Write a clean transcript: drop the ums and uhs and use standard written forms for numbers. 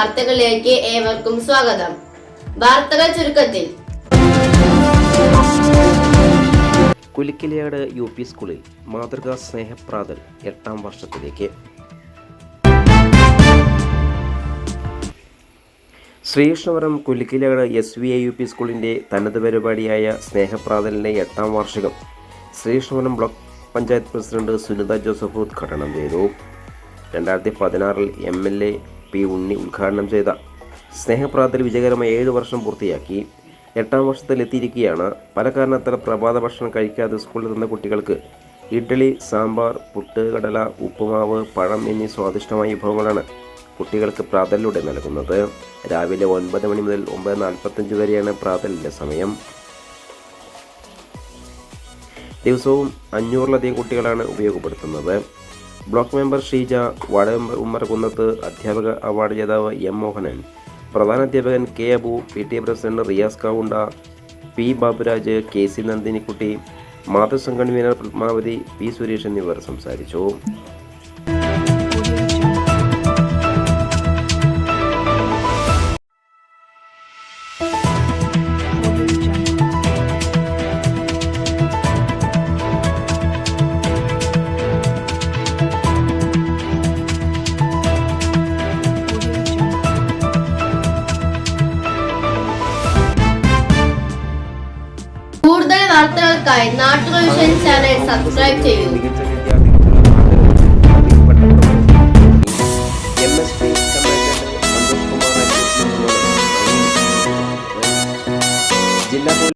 വാർത്തകളിലേക്ക് ഏവർക്കും സ്വാഗതം. വാർത്തകൾ ചുരുക്കത്തിൽ. കുലിക്കിലയാട് UP സ്കൂളിൽ മാതൃകാ സ്നേഹപ്രാതൽ 8ാം വർഷത്തിലേക്ക്. ശ്രീകൃഷ്ണപുരം കുലിക്കിലയാട് SVA UP സ്കൂളിൻ്റെ തനത് പരിപാടിയായ സ്നേഹപ്രാതലിൻ്റെ 8ാം വാർഷികം ശ്രീകൃഷ്ണപുരം ബ്ലോക്ക് പഞ്ചായത്ത് പ്രസിഡന്റ് സുനിത ജോസഫ് ഉദ്ഘാടനം ചെയ്തു. 2016 MLA P. ഉണ്ണി ഉദ്ഘാടനം ചെയ്ത സ്നേഹപ്രാതൽ വിജയകരമായി 7 വർഷം പൂർത്തിയാക്കി 8ാം വർഷത്തിലെത്തിയിരിക്കുകയാണ്. പല കാരണത്താൽ പ്രഭാത ഭക്ഷണം കഴിക്കാതെ സ്കൂളിലെത്തുന്ന കുട്ടികൾക്ക് ഇഡ്ഡലി, സാമ്പാർ, പുട്ട്, കടല, ഉപ്പുമാവ്, പഴം എന്നീ സ്വാദിഷ്ടമായ വിഭവങ്ങളാണ് കുട്ടികൾക്ക് പ്രാതലിലൂടെ നൽകുന്നത്. രാവിലെ 9 മണി മുതൽ 9:45 വരെയാണ് പ്രാതലിൻ്റെ സമയം. ദിവസവും 500-ലധികം കുട്ടികളാണ് ഉപയോഗപ്പെടുത്തുന്നത്. Block member Sheeja, ward member Ummarkunnath, അധ്യാപക അവാർഡ് ജേതാവ് M. മോഹനൻ, പ്രധാനാധ്യാപകൻ K. Abu, PTA president Riyas Kavunda, P. Baburaj, KC Nandinikutty, മാതൃസംഘ കൺവീനർ പത്മാവതി, P. സുരേഷ് എന്നിവർ സംസാരിച്ചു. കൂടുതൽ വാർത്തകൾക്കായി നാട്ടുകൾ വിഷൻ ചാനൽ സബ്സ്ക്രൈബ് ചെയ്യൂ.